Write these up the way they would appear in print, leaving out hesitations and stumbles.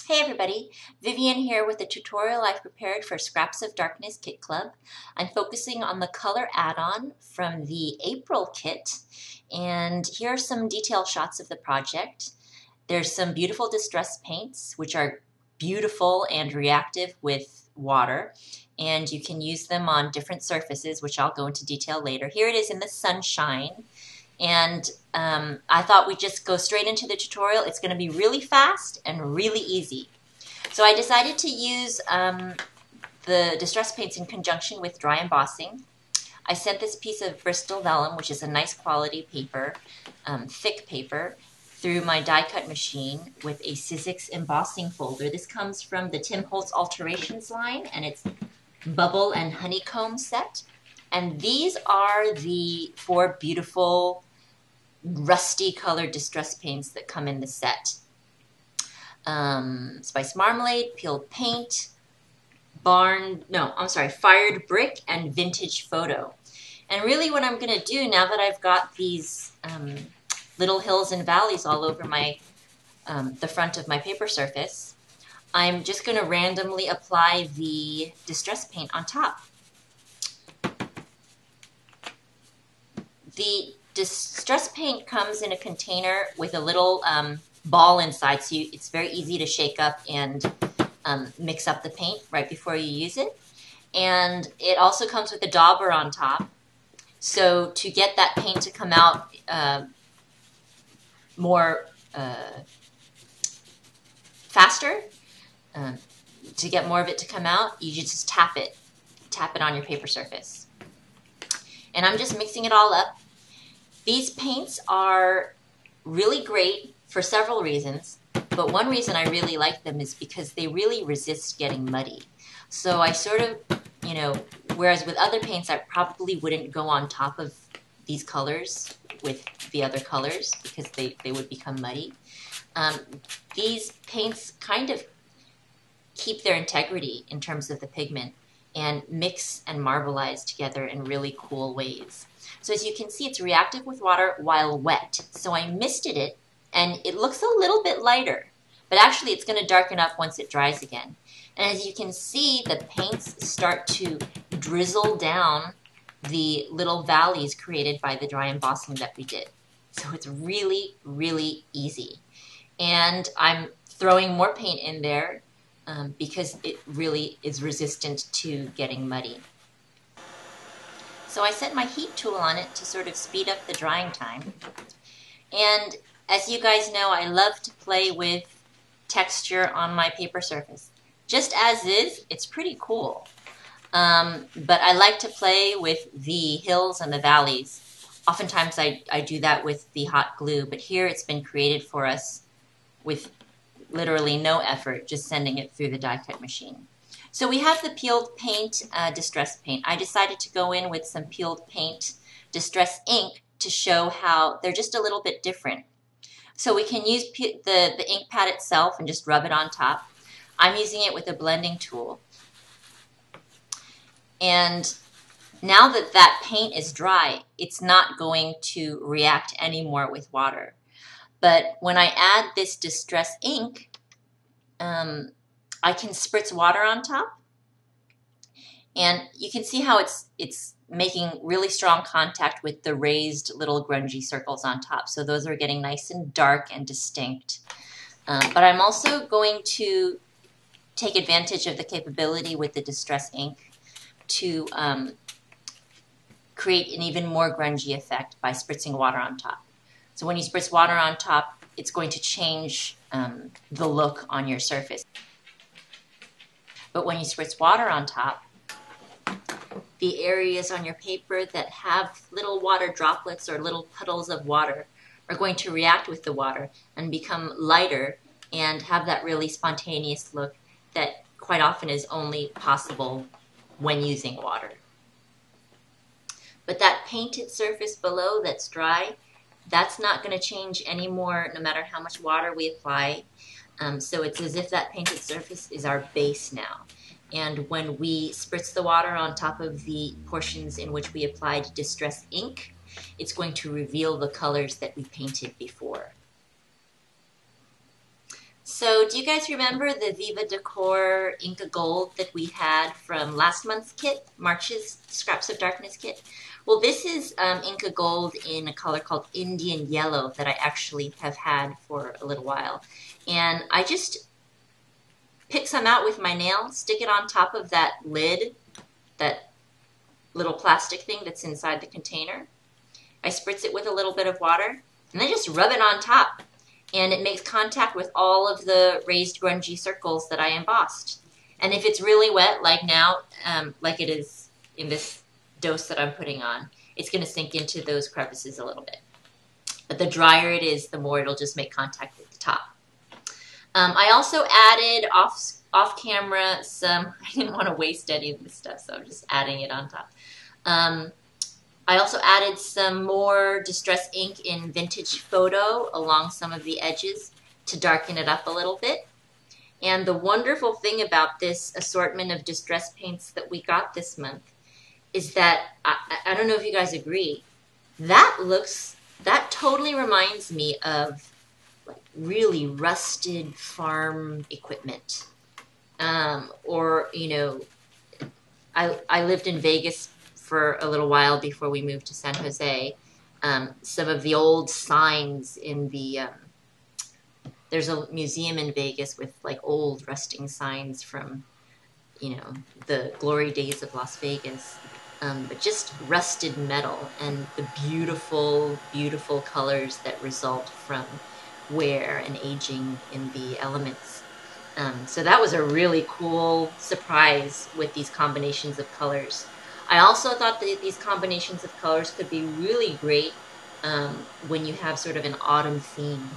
Hey everybody, Vivian here with the tutorial I've prepared for Scraps of Darkness Kit Club. I'm focusing on the color add-on from the April kit, and here are some detailed shots of the project. There's some beautiful distress paints, which are beautiful and reactive with water, and you can use them on different surfaces, which I'll go into detail later. Here it is in the sunshine. And I thought we'd just go straight into the tutorial. It's going to be really fast and really easy. So I decided to use the distress paints in conjunction with dry embossing. I sent this piece of Bristol vellum, which is a nice quality paper, thick paper, through my die cut machine with a Sizzix embossing folder. This comes from the Tim Holtz Alterations line, and it's bubble and honeycomb set. And these are the 4 beautiful rusty colored distress paints that come in the set. Spice Marmalade, Peeled Paint, Fired Brick, and Vintage Photo. And really what I'm going to do now that I've got these little hills and valleys all over my the front of my paper surface, I'm just going to randomly apply the distress paint on top. The distress paint comes in a container with a little ball inside, so it's very easy to shake up and mix up the paint right before you use it. And it also comes with a dauber on top. So to get that paint to come out more faster, to get more of it to come out, you just tap it on your paper surface. And I'm just mixing it all up. These paints are really great for several reasons, but one reason I really like them is because they really resist getting muddy. So I sort of, whereas with other paints I probably wouldn't go on top of these colors with the other colors because they would become muddy. These paints kind of keep their integrity in terms of the pigment and mix and marbleize together in really cool ways. So as you can see, it's reactive with water while wet. So I misted it, and it looks a little bit lighter, but actually it's going to darken up once it dries again. And as you can see, the paints start to drizzle down the little valleys created by the dry embossing that we did. So it's really, really easy. And I'm throwing more paint in there because it really is resistant to getting muddy. So I set my heat tool on it to sort of speed up the drying time. And as you guys know, I love to play with texture on my paper surface. Just as is, it's pretty cool. But I like to play with the hills and the valleys. Oftentimes I do that with the hot glue, but here it's been created for us with literally no effort, just sending it through the die cut machine. So we have the peeled paint, distress paint. I decided to go in with some peeled paint distress ink to show how they're just a little bit different. So we can use the ink pad itself and just rub it on top. I'm using it with a blending tool. And now that that paint is dry, it's not going to react anymore with water. But when I add this distress ink, I can spritz water on top, and you can see how it's making really strong contact with the raised little grungy circles on top. So those are getting nice and dark and distinct. But I'm also going to take advantage of the capability with the distress ink to create an even more grungy effect by spritzing water on top. So when you spritz water on top, it's going to change the look on your surface. But when you spritz water on top, the areas on your paper that have little water droplets or little puddles of water are going to react with the water and become lighter and have that really spontaneous look that quite often is only possible when using water. But that painted surface below that's dry, that's not going to change anymore no matter how much water we apply. So it's as if that painted surface is our base now. And when we spritz the water on top of the portions in which we applied distress ink, it's going to reveal the colors that we painted before. So, do you guys remember the Viva Decor Inca Gold that we had from last month's kit, March's Scraps of Darkness kit? Well, this is Inca Gold in a color called Indian Yellow that I actually have had for a little while. And I just pick some out with my nail, stick it on top of that lid, that little plastic thing that's inside the container. I spritz it with a little bit of water, and then just rub it on top. And it makes contact with all of the raised grungy circles that I embossed. And if it's really wet, like now, like it is in this dose that I'm putting on, it's going to sink into those crevices a little bit. But the drier it is, the more it'll just make contact with the top. I also added off camera some, I didn't want to waste any of this stuff, so I'm just adding it on top. I also added some more Distress ink in Vintage Photo along some of the edges to darken it up a little bit. And the wonderful thing about this assortment of distress paints that we got this month is that, I don't know if you guys agree, that totally reminds me of like really rusted farm equipment. Or, you know, I lived in Vegas for a little while before we moved to San Jose. Some of the old signs in the, there's a museum in Vegas with like old rusting signs from, you know, the glory days of Las Vegas. But just rusted metal and the beautiful, beautiful colors that result from wear and aging in the elements. So that was a really cool surprise with these combinations of colors. I also thought that these combinations of colors could be really great when you have sort of an autumn theme,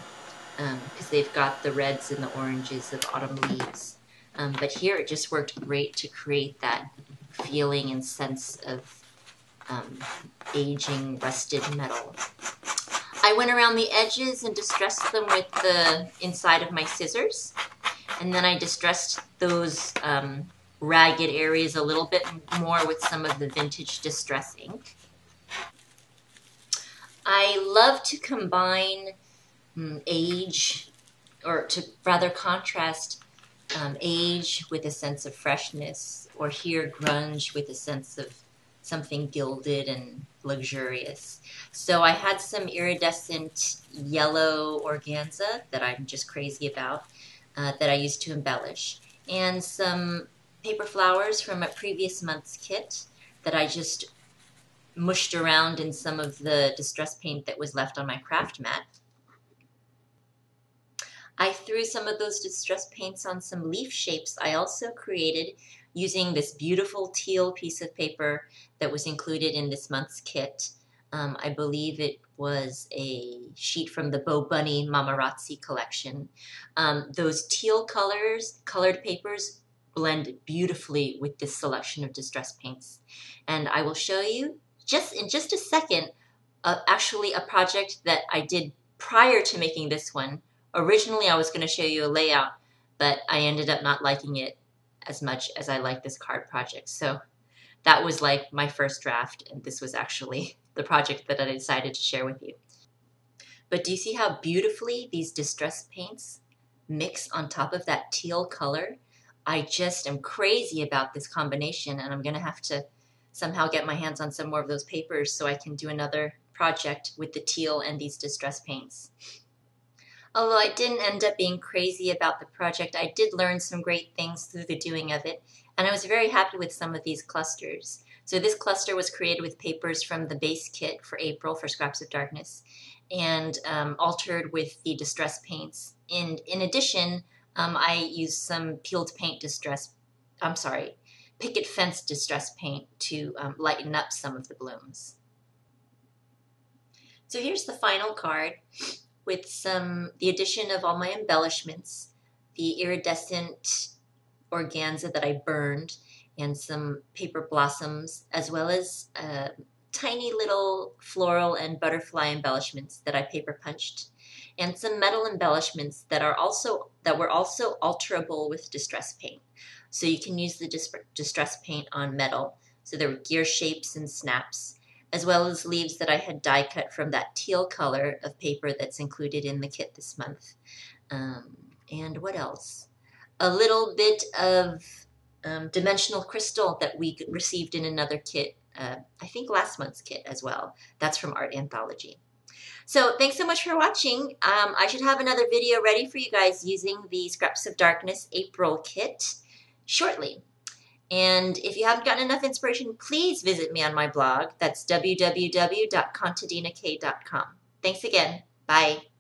because they've got the reds and the oranges of autumn leaves. But here it just worked great to create that feeling and sense of aging rusted metal. I went around the edges and distressed them with the inside of my scissors, and then I distressed those ragged areas a little bit more with some of the vintage distress ink. I love to combine age, or to rather contrast age with a sense of freshness, or here grunge with a sense of something gilded and luxurious. So I had some iridescent yellow organza that I'm just crazy about, that I used to embellish, and some paper flowers from a previous month's kit that I just mushed around in some of the distress paint that was left on my craft mat. I threw some of those distress paints on some leaf shapes I also created using this beautiful teal piece of paper that was included in this month's kit. I believe it was a sheet from the Bo Bunny Mamarazzi collection. Those teal colored papers blend beautifully with this selection of distress paints. And I will show you in just a second, actually a project that I did prior to making this one. Originally, I was going to show you a layout, but I ended up not liking it as much as I like this card project. So that was like my first draft, and this was actually the project that I decided to share with you. But do you see how beautifully these distress paints mix on top of that teal color? I just am crazy about this combination, and I'm going to have to somehow get my hands on some more of those papers so I can do another project with the teal and these distress paints. Although I didn't end up being crazy about the project, I did learn some great things through the doing of it, and I was very happy with some of these clusters. So this cluster was created with papers from the base kit for April for Scraps of Darkness, and altered with the distress paints. And in addition, I used some picket fence distress paint to lighten up some of the blooms. So here's the final card with the addition of all my embellishments, the iridescent organza that I burned, and some paper blossoms, as well as tiny little floral and butterfly embellishments that I paper punched, and some metal embellishments that were also alterable with distress paint. So you can use the distress paint on metal. So there were gear shapes and snaps, as well as leaves that I had die cut from that teal color of paper that's included in the kit this month. And what else? A little bit of dimensional crystal that we received in another kit, I think last month's kit as well. That's from Art Anthology. So thanks so much for watching. I should have another video ready for you guys using the Scraps of Darkness April kit shortly. And if you haven't gotten enough inspiration, please visit me on my blog. That's www.contadinak.com. Thanks again. Bye.